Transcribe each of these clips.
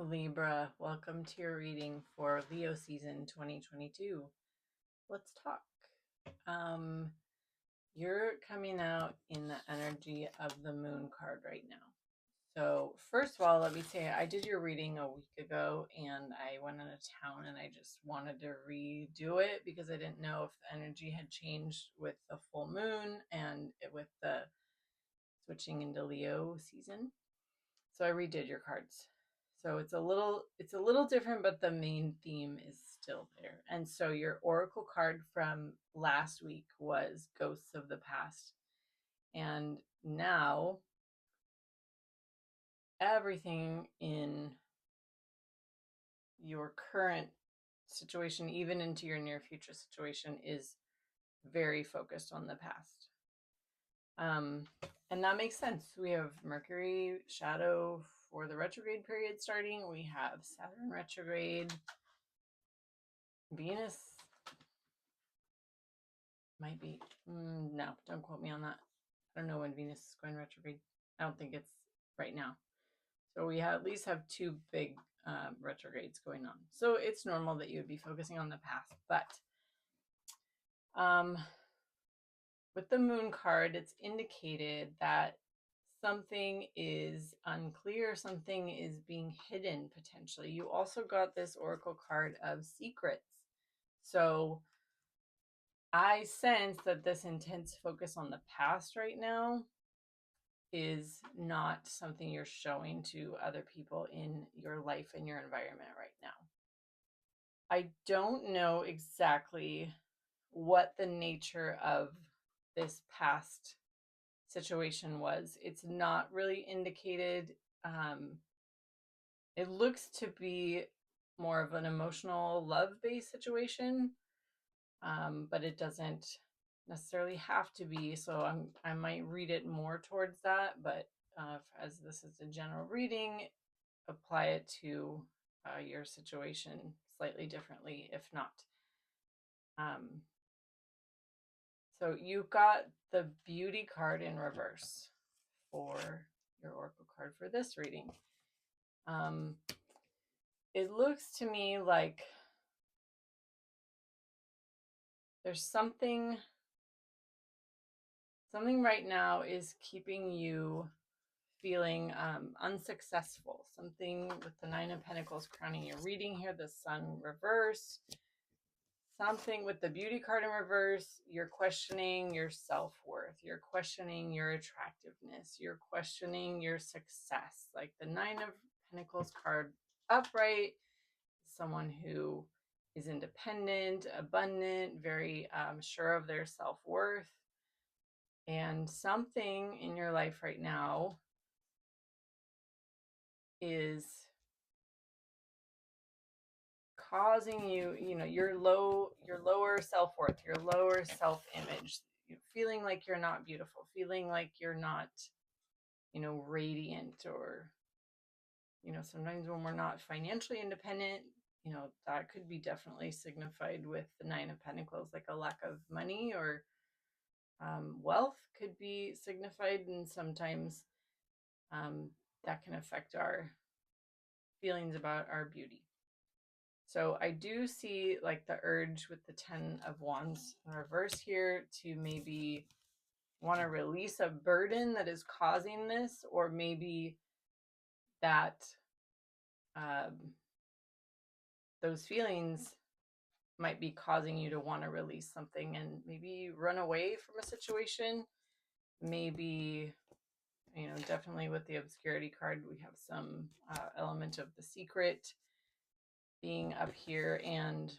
Libra, welcome to your reading for Leo season 2022. Let's talk. Um, you're coming out in the energy of the moon card right now. So, first of all, let me say I did your reading a week ago and I went out of town and I just wanted to redo it because I didn't know if the energy had changed with the full moon and with the switching into Leo season. So I redid your cards. So it's a little different, but the main theme is still there. And so your oracle card from last week was Ghosts of the Past. And now everything in your current situation, even into your near future situation, is very focused on the past. Um, and that makes sense. We have Mercury shadow for the retrograde period starting. We have Saturn retrograde. Venus might be. No, don't quote me on that. I don't know when Venus is going retrograde. I don't think it's right now. So we at least have two big retrogrades going on. So it's normal that you would be focusing on the past. But with the moon card, it's indicated that something is unclear, something is being hidden potentially. You also got this oracle card of secrets. So I sense that this intense focus on the past right now is not something you're showing to other people in your life and your environment right now. I don't know exactly what the nature of this past situation was. It's not really indicated. It looks to be more of an emotional love-based situation, but it doesn't necessarily have to be. So I might read it more towards that, but as this is a general reading, apply it to your situation slightly differently, if not. So you got the beauty card in reverse for your oracle card for this reading. It looks to me like there's something right now is keeping you feeling unsuccessful. Something with the Nine of Pentacles crowning your reading here, the Sun reverse. Something with the beauty card in reverse. You're questioning your self-worth. You're questioning your attractiveness. You're questioning your success. Like the Nine of Pentacles card upright, someone who is independent, abundant, very sure of their self-worth. And something in your life right now is causing you, your lower self-worth, your lower self-image, feeling like you're not beautiful, feeling like you're not, radiant, or, sometimes when we're not financially independent, that could be definitely signified with the Nine of Pentacles, like a lack of money or wealth could be signified, and sometimes that can affect our feelings about our beauty. So I do see like the urge with the Ten of Wands in reverse here to maybe want to release a burden that is causing this, or maybe that those feelings might be causing you to want to release something and maybe run away from a situation. Maybe, definitely with the obscurity card, we have some element of the secret being up here, and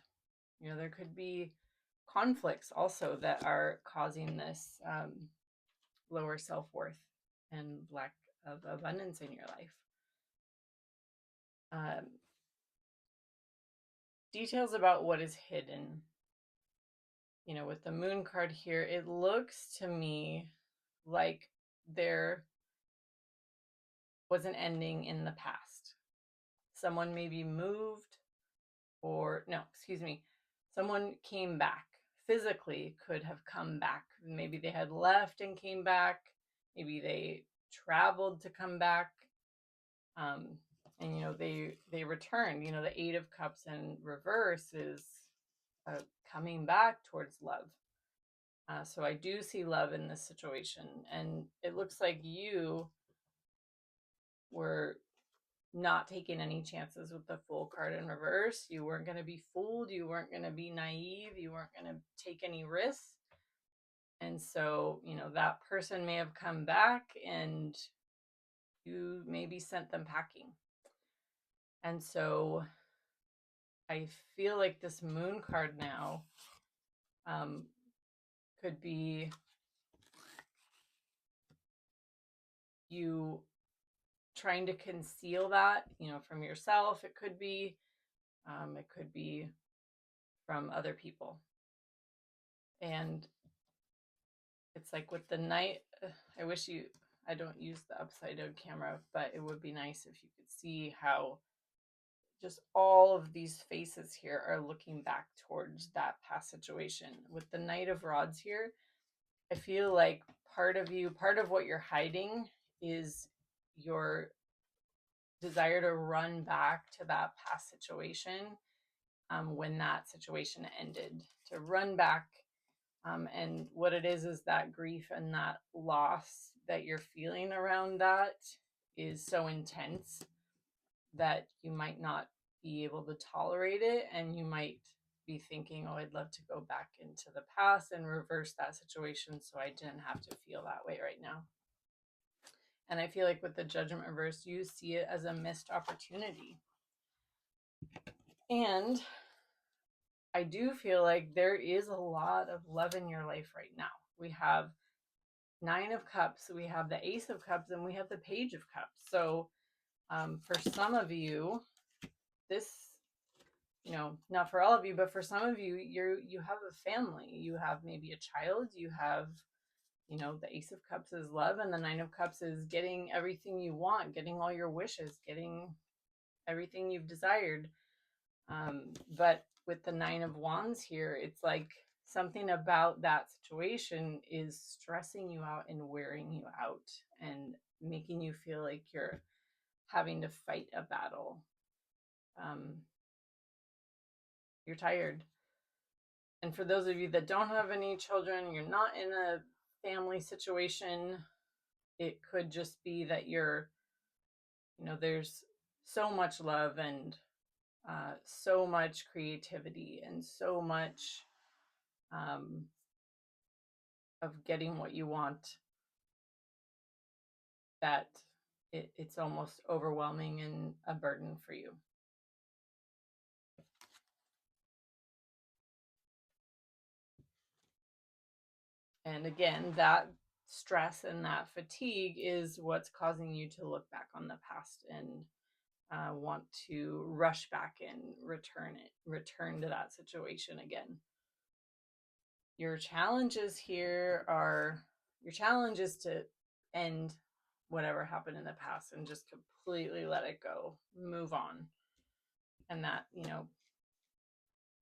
there could be conflicts also that are causing this lower self-worth and lack of abundance in your life. Details about what is hidden. With the moon card here, it looks to me like there was an ending in the past. Someone maybe moved, or no, excuse me, someone came back. Physically could have come back. Maybe they had left and came back. Maybe they traveled to come back. And they return. The Eight of Cups in reverse is coming back towards love. So I do see love in this situation, and it looks like you were not taking any chances with the Fool card in reverse. You weren't going to be fooled. You weren't going to be naive. You weren't going to take any risks. And so, that person may have come back and you maybe sent them packing. And so I feel like this Moon card now could be you trying to conceal that, from yourself. It could be from other people. And it's like with the Knight, I don't use the upside down camera, but it would be nice if you could see how just all of these faces here are looking back towards that past situation. With the Knight of Rods here, I feel like part of what you're hiding is your desire to run back to that past situation when that situation ended, to run back. And what it is that grief and that loss that you're feeling around that is so intense that you might not be able to tolerate it, and you might be thinking, oh, I'd love to go back into the past and reverse that situation so I didn't have to feel that way right now. And I feel like with the Judgment reverse, you see it as a missed opportunity. And I do feel like there is a lot of love in your life right now. We have Nine of Cups, we have the Ace of Cups, and we have the Page of Cups. So for some of you, this, not for all of you, but for some of you, you have a family. You have maybe a child. You have, the Ace of Cups is love, and the Nine of Cups is getting everything you want, getting all your wishes, getting everything you've desired. But with the Nine of Wands here, it's like something about that situation is stressing you out and wearing you out and making you feel like you're having to fight a battle. You're tired. And for those of you that don't have any children, you're not in a family situation, it could just be that there's so much love and so much creativity and so much of getting what you want that it's almost overwhelming and a burden for you. And again, that stress and that fatigue is what's causing you to look back on the past and want to rush back and return to that situation again. Your challenges here are, your challenge is to end whatever happened in the past and just completely let it go, move on. And that,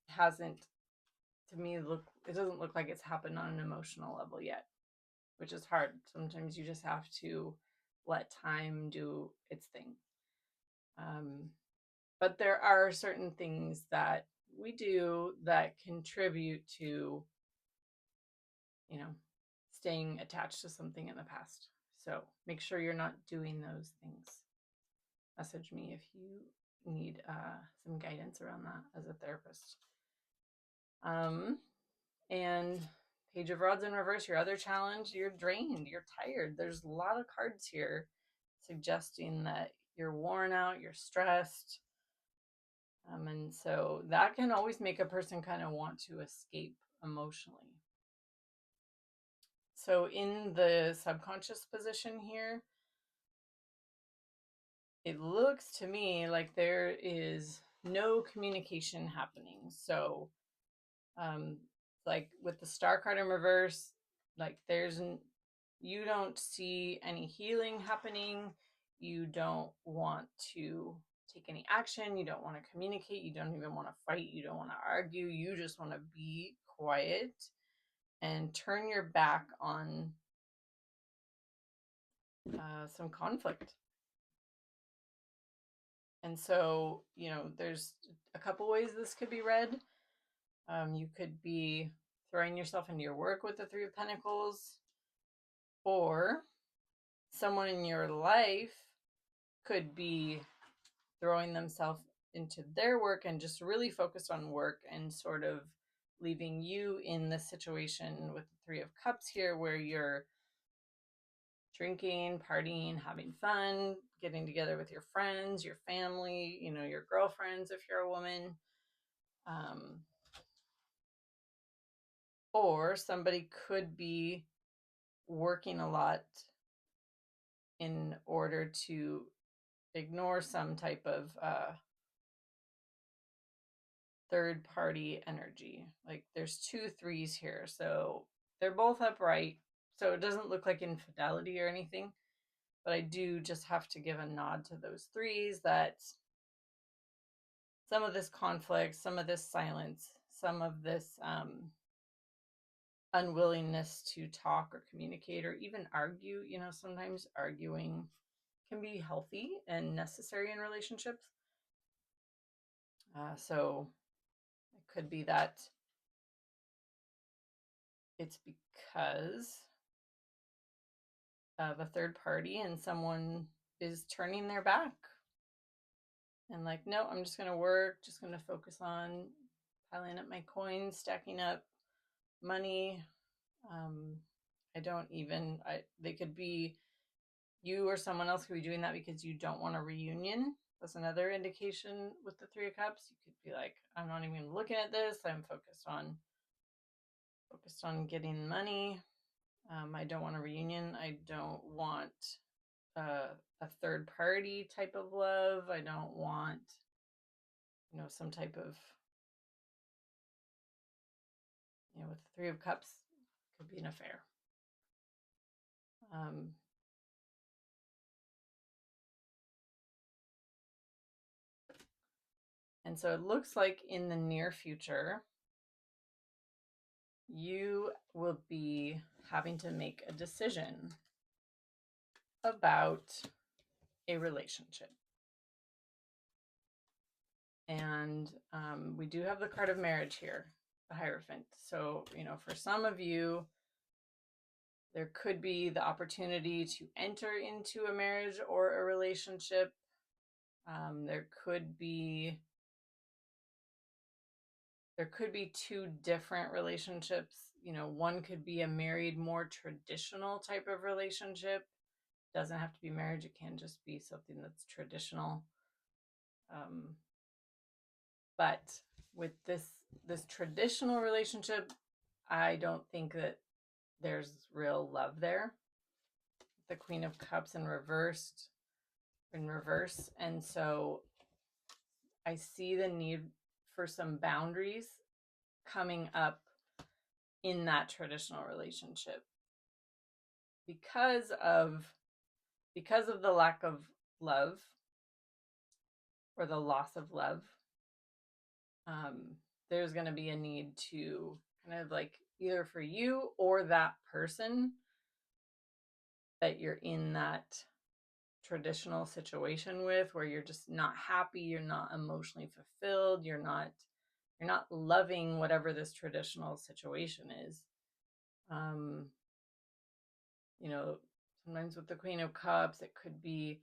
hasn't, to me, it doesn't look like it's happened on an emotional level yet, which is hard. Sometimes you just have to let time do its thing. But there are certain things that we do that contribute to, staying attached to something in the past. So make sure you're not doing those things. Message me if you need some guidance around that as a therapist. And Page of Rods in reverse, your other challenge, you're drained, you're tired. There's a lot of cards here suggesting that you're worn out, you're stressed. And so that can always make a person kind of want to escape emotionally. So in the subconscious position here, it looks to me like there is no communication happening. So like with the Star card in reverse, like you don't see any healing happening. You don't want to take any action. You don't want to communicate. You don't even want to fight. You don't want to argue. You just want to be quiet and turn your back on some conflict. And so, there's a couple ways this could be read. You could be throwing yourself into your work with the Three of Pentacles, or someone in your life could be throwing themselves into their work and just really focused on work, and sort of leaving you in the situation with the Three of Cups here, where you're drinking, partying, having fun, getting together with your friends, your family, your girlfriends if you're a woman. Or somebody could be working a lot in order to ignore some type of third party energy. Like there's two threes here, so they're both upright, so it doesn't look like infidelity or anything, but I do just have to give a nod to those threes, that some of this conflict, some of this silence, some of this unwillingness to talk or communicate or even argue, sometimes arguing can be healthy and necessary in relationships. So it could be that it's because of a third party and someone is turning their back and like, no, I'm just going to work, just going to focus on piling up my coins, stacking up money. They could be, you or someone else could be doing that because you don't want a reunion. That's another indication with the Three of Cups. You could be like, I'm not even looking at this. I'm focused on getting money. I don't want a reunion. I don't want a third party type of love. I don't want, some type of, with the Three of Cups, could be an affair. And so it looks like in the near future, you will be having to make a decision about a relationship. And we do have the card of marriage here, the Hierophant. So, for some of you, there could be the opportunity to enter into a marriage or a relationship. There could be two different relationships. One could be a married, more traditional type of relationship. Doesn't have to be marriage. It can just be something that's traditional. But with this traditional relationship, I don't think that there's real love there. The Queen of Cups in reverse. And so I see the need for some boundaries coming up in that traditional relationship because of the lack of love or the loss of love. There's going to be a need to kind of like, either for you or that person that you're in that traditional situation with, where you're just not happy, you're not emotionally fulfilled, you're not loving whatever this traditional situation is. Sometimes with the Queen of Cups, it could be,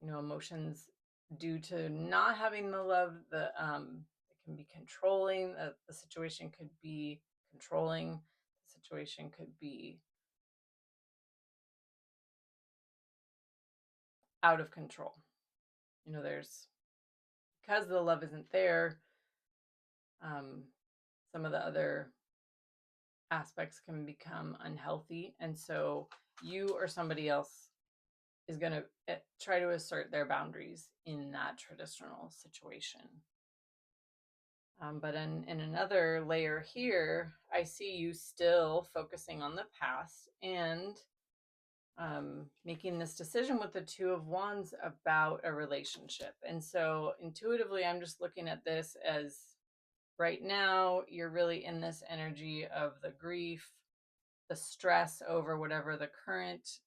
emotions due to not having the love. It can be controlling. The situation could be controlling. The situation could be out of control. There's, because the love isn't there, some of the other aspects can become unhealthy. And so you or somebody else is going to try to assert their boundaries in that traditional situation. But in another layer here, I see you still focusing on the past and making this decision with the Two of Wands about a relationship. And so intuitively, I'm just looking at this as, right now, you're really in this energy of the grief, the stress over whatever the current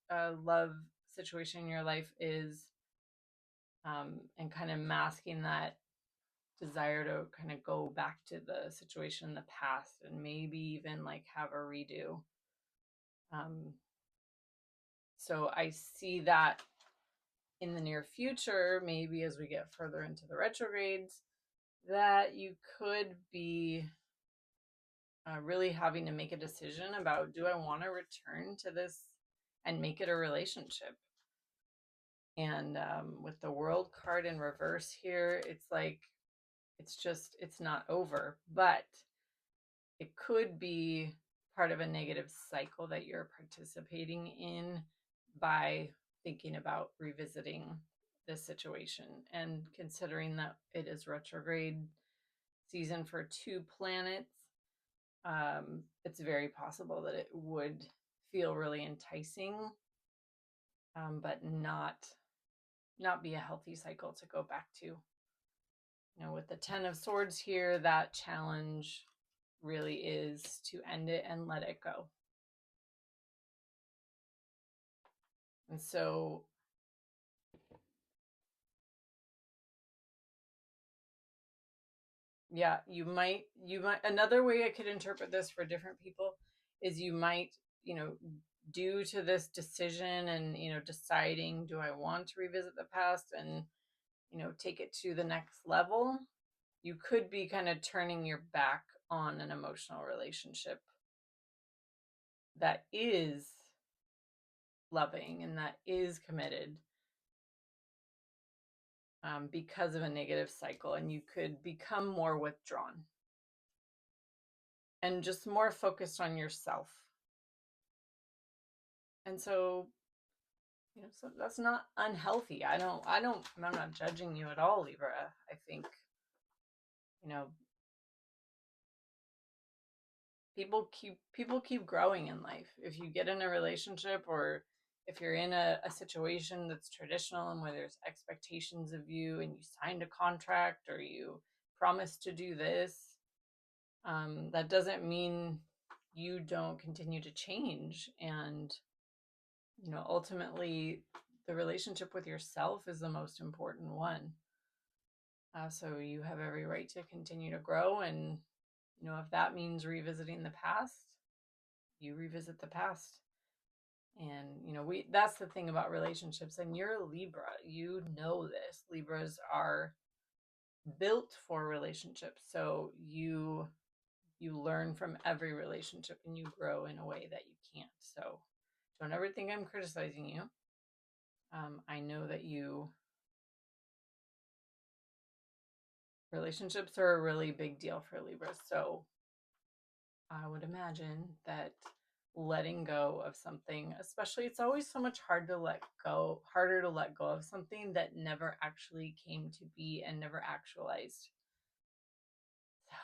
love situation in your life is. and kind of masking that desire to kind of go back to the situation in the past and maybe even like have a redo. So I see that in the near future, maybe as we get further into the retrogrades, that you could be really having to make a decision about, do I want to return to this and make it a relationship? And with the world card in reverse here, it's like, it's not over, but it could be part of a negative cycle that you're participating in by thinking about revisiting this situation. And considering that it is retrograde season for 2 planets, it's very possible that it would feel really enticing, but not be a healthy cycle to go back to. With the 10 of Swords here, that challenge really is to end it and let it go. And so yeah, you might another way I could interpret this for different people is you might, due to this decision and, deciding, do I want to revisit the past and, take it to the next level, you could be kind of turning your back on an emotional relationship that is loving and that is committed, because of a negative cycle, and you could become more withdrawn and just more focused on yourself. And so, so that's not unhealthy. I'm not judging you at all, Libra. I think, you know, people keep growing in life. If you get in a relationship, or if you're in a situation that's traditional and where there's expectations of you and you signed a contract or you promised to do this, that doesn't mean you don't continue to change. And, ultimately the relationship with yourself is the most important one. So you have every right to continue to grow. And, if that means revisiting the past, you revisit the past. And, that's the thing about relationships. And you're a Libra. This. Libras are built for relationships. So you learn from every relationship and you grow in a way that you can't. So don't ever think I'm criticizing you. I know that relationships are a really big deal for Libra. So I would imagine that letting go of something, especially, it's always so much harder to let go of something that never actually came to be and never actualized. So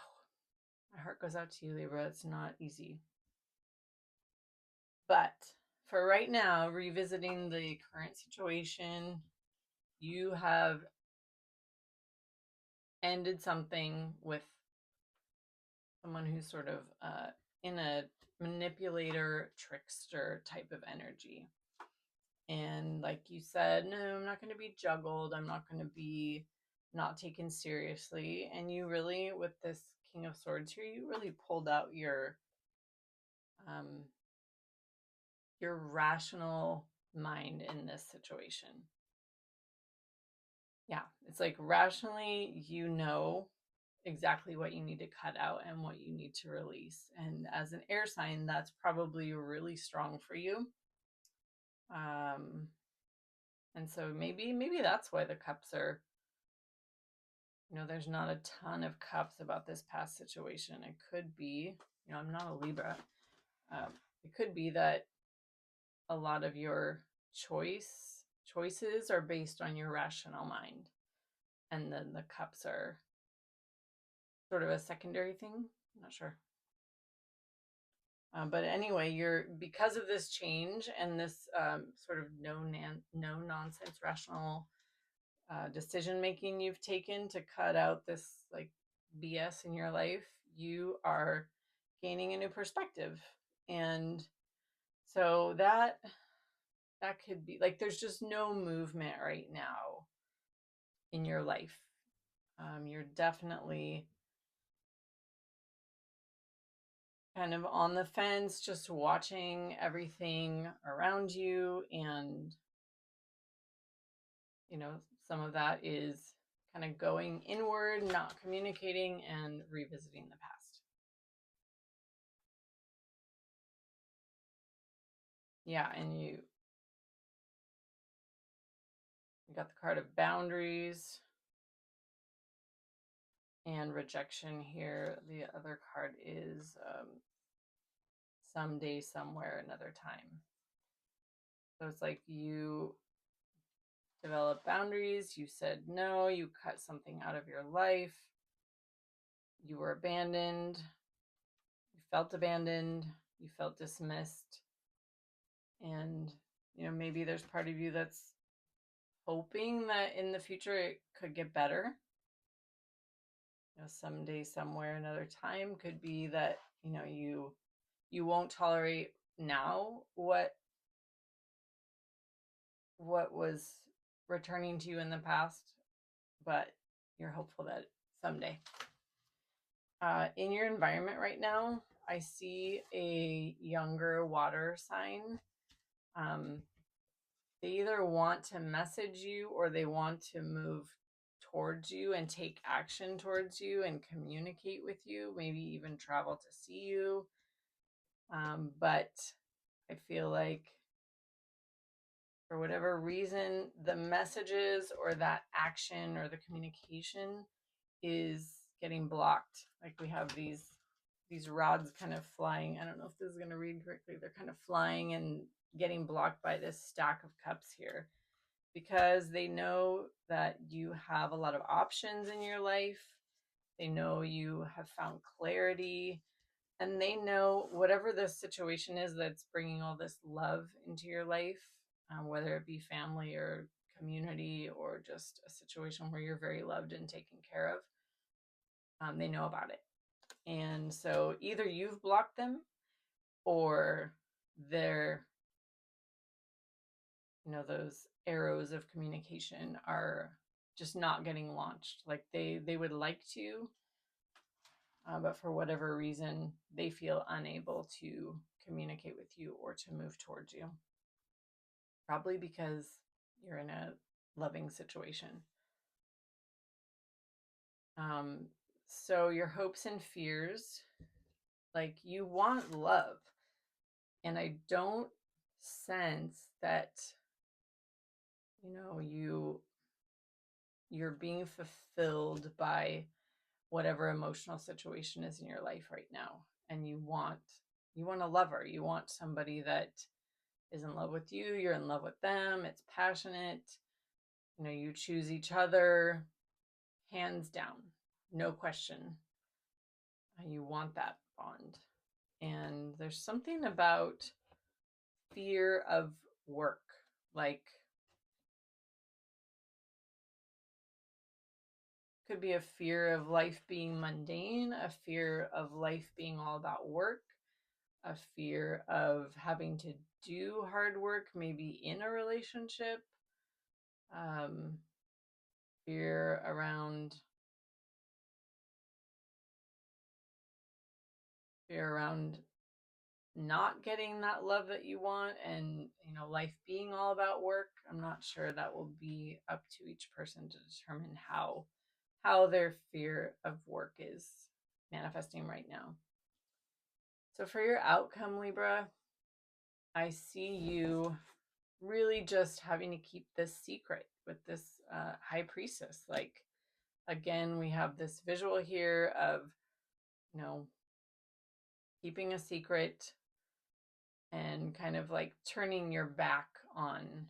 my heart goes out to you, Libra. It's not easy. But for right now, revisiting the current situation, you have ended something with someone who's sort of in a manipulator, trickster type of energy. And like you said, no, I'm not going to be juggled. I'm not going to be not taken seriously. And you really, with this King of Swords here, you really pulled out your rational mind in this situation. Yeah, it's like rationally, exactly what you need to cut out and what you need to release. And as an air sign, that's probably really strong for you. And so maybe that's why the cups are, there's not a ton of cups about this past situation. It could be, I'm not a Libra. It could be that a lot of your choices are based on your rational mind, and then the cups are sort of a secondary thing. I'm not sure. But anyway, because of this change and this sort of no nonsense rational decision making you've taken to cut out this like BS in your life, you are gaining a new perspective. And so that could be like, there's just no movement right now in your life. You're definitely kind of on the fence, just watching everything around you. And, some of that is kind of going inward, not communicating, and revisiting the past. Yeah, and you got the card of boundaries and rejection here. The other card is someday, somewhere, another time. So it's like you develop boundaries, you said no, you cut something out of your life, you were abandoned, you felt dismissed, and maybe there's part of you that's hoping that in the future it could get better. Someday, somewhere, another time could be that you won't tolerate now what was returning to you in the past, but you're hopeful that someday. In your environment right now, I see a younger water sign. They either want to message you or they want to move towards you and take action towards you and communicate with you, maybe even travel to see you. But I feel like for whatever reason, the messages or that action or the communication is getting blocked. Like we have these rods kind of flying. I don't know if this is going to read correctly. They're kind of flying and getting blocked by this stack of cups here, because they know that you have a lot of options in your life. They know you have found clarity, and they know whatever the situation is that's bringing all this love into your life, whether it be family or community or just a situation where you're very loved and taken care of. They know about it. And so either you've blocked them or they're, those arrows of communication are just not getting launched. Like they would like to, but for whatever reason, they feel unable to communicate with you or to move towards you. Probably because you're in a loving situation. So your hopes and fears, like you want love. And I don't sense that, you're being fulfilled by whatever emotional situation is in your life right now. And you want a lover. You want somebody that is in love with you. You're in love with them. It's passionate. You choose each other hands down, no question. You want that bond. And there's something about fear of work, like could be a fear of life being mundane, a fear of life being all about work, a fear of having to do hard work, maybe in a relationship, fear around not getting that love that you want, and life being all about work. I'm not sure. That will be up to each person to determine how their fear of work is manifesting right now. So for your outcome, Libra, I see you really just having to keep this secret with this high priestess. Like, again, we have this visual here of keeping a secret and kind of like turning your back on.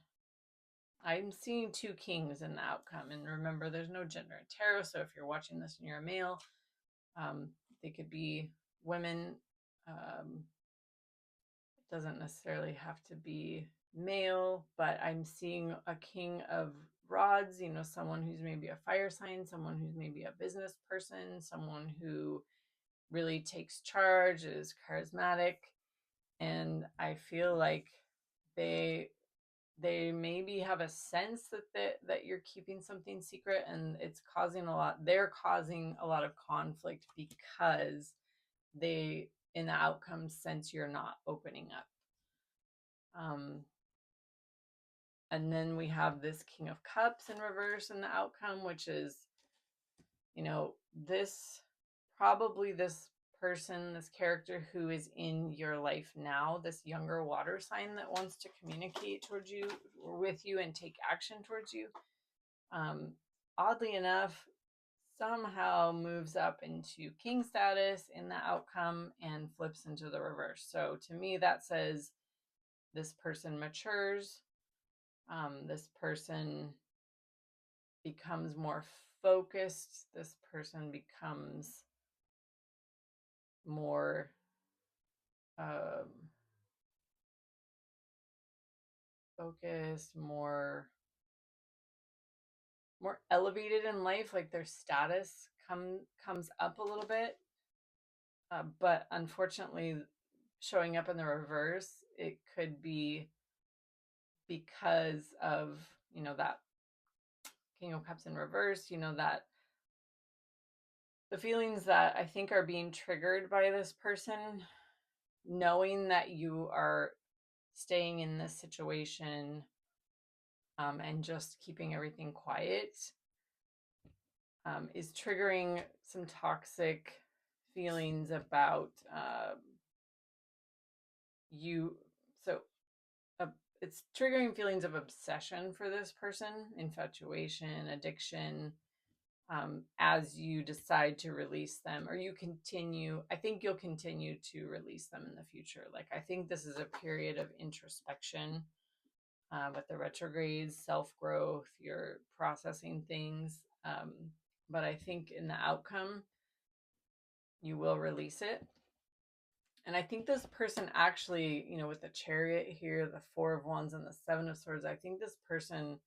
I'm seeing 2 kings in the outcome. And remember, there's no gender in tarot. So if you're watching this and you're a male, they could be women. It doesn't necessarily have to be male, but I'm seeing a king of rods, someone who's maybe a fire sign, someone who's maybe a business person, someone who really takes charge, is charismatic. And I feel like they they maybe have a sense that you're keeping something secret, and it's causing a lot. They're causing a lot of conflict because they, in the outcome, sense you're not opening up. And then we have this King of Cups in reverse in the outcome, which is, this person, this character who is in your life now, this younger water sign that wants to communicate towards you or with you and take action towards you, oddly enough, somehow moves up into king status in the outcome and flips into the reverse. So to me, that says this person matures. This person becomes more focused. This person becomes more focused, more elevated in life. Like their status comes up a little bit. But unfortunately, showing up in the reverse, it could be because of, that King of Cups in reverse, that the feelings that I think are being triggered by this person, knowing that you are staying in this situation and just keeping everything quiet, is triggering some toxic feelings about you. So it's triggering feelings of obsession for this person, infatuation, addiction, as you decide to release them, or I think you'll continue to release them in the future. Like, I think this is a period of introspection with the retrogrades, self-growth, you're processing things. But I think in the outcome, you will release it. And I think this person actually, with the Chariot here, the Four of Wands and the Seven of Swords, I think this person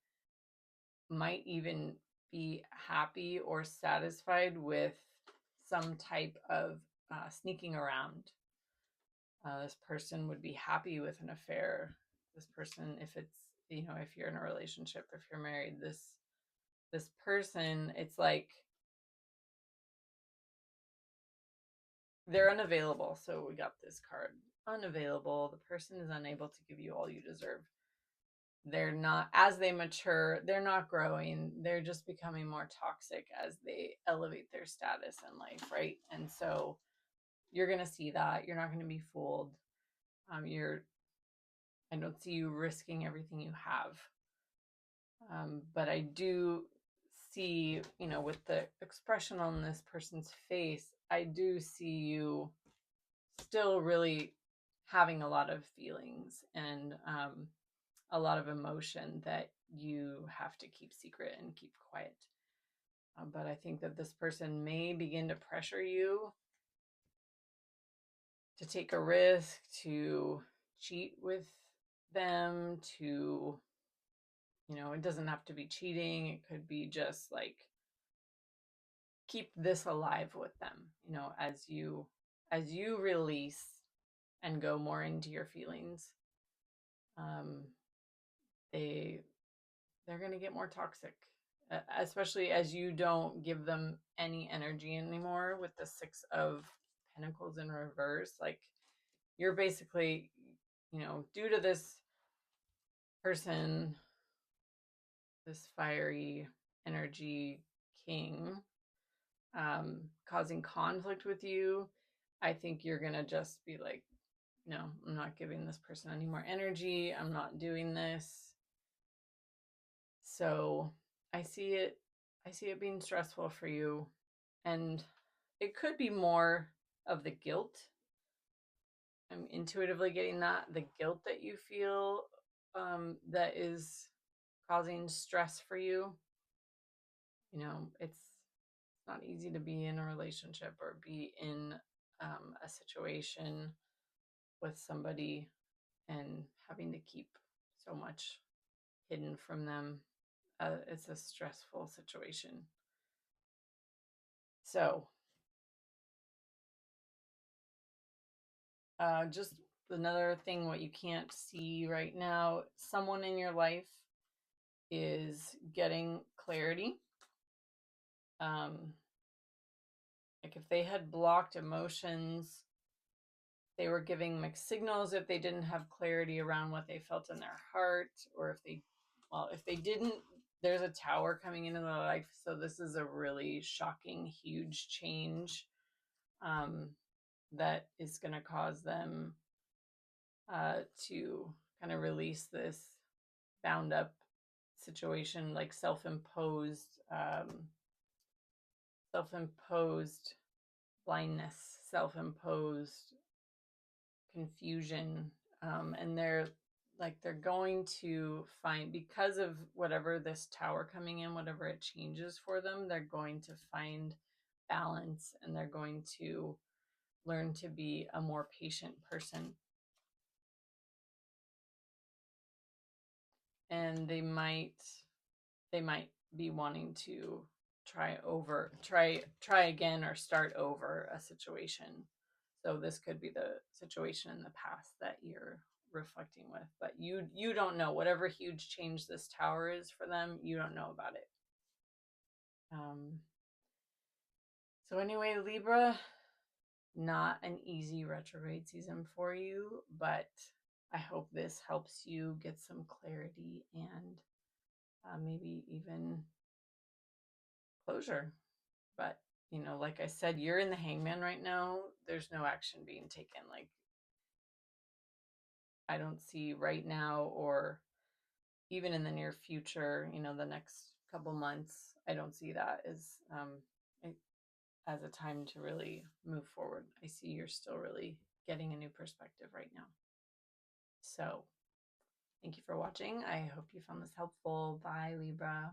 might even be happy or satisfied with some type of sneaking around. This person would be happy with an affair. This person, if it's, if you're in a relationship, if you're married, this person, it's like they're unavailable. So we got this card, unavailable. The person is unable to give you all you deserve. They're not, as they mature, they're not growing. They're just becoming more toxic as they elevate their status in life, right? And so you're going to see that. You're not going to be fooled. I don't see you risking everything you have. But I do see, with the expression on this person's face, I do see you still really having a lot of feelings and a lot of emotion that you have to keep secret and keep quiet. But I think that this person may begin to pressure you to take a risk, to cheat with them, to, it doesn't have to be cheating. It could be just like, keep this alive with them, as you release and go more into your feelings. They're going to get more toxic, especially as you don't give them any energy anymore with the Six of Pentacles in reverse. Like, you're basically, due to this person, this fiery energy king, causing conflict with you, I think you're going to just be like, no, I'm not giving this person any more energy. I'm not doing this. So I see it being stressful for you. And it could be more of the guilt. I'm intuitively getting that. The guilt that you feel that is causing stress for you. It's not easy to be in a relationship or be in a situation with somebody and having to keep so much hidden from them. It's a stressful situation. So just another thing, what you can't see right now, someone in your life is getting clarity. Like if they had blocked emotions, they were giving mixed signals if they didn't have clarity around what they felt in their heart, or if they didn't, there's a tower coming into their life. So this is a really shocking, huge change that is going to cause them to kind of release this bound up situation, like self-imposed blindness, self-imposed confusion, and they're going to find, because of whatever this tower coming in, whatever it changes for them, they're going to find balance, and they're going to learn to be a more patient person. And they might be wanting to try again, or start over a situation. So this could be the situation in the past that you're reflecting with, but you don't know. Whatever huge change this tower is for them, you don't know about it. So anyway, Libra, not an easy retrograde season for you, but I hope this helps you get some clarity and maybe even closure. But like I said, you're in the Hangman right now. There's no action being taken. Like, I don't see right now, or even in the near future, the next couple months, I don't see that as a time to really move forward. I see you're still really getting a new perspective right now. So thank you for watching. I hope you found this helpful. Bye, Libra.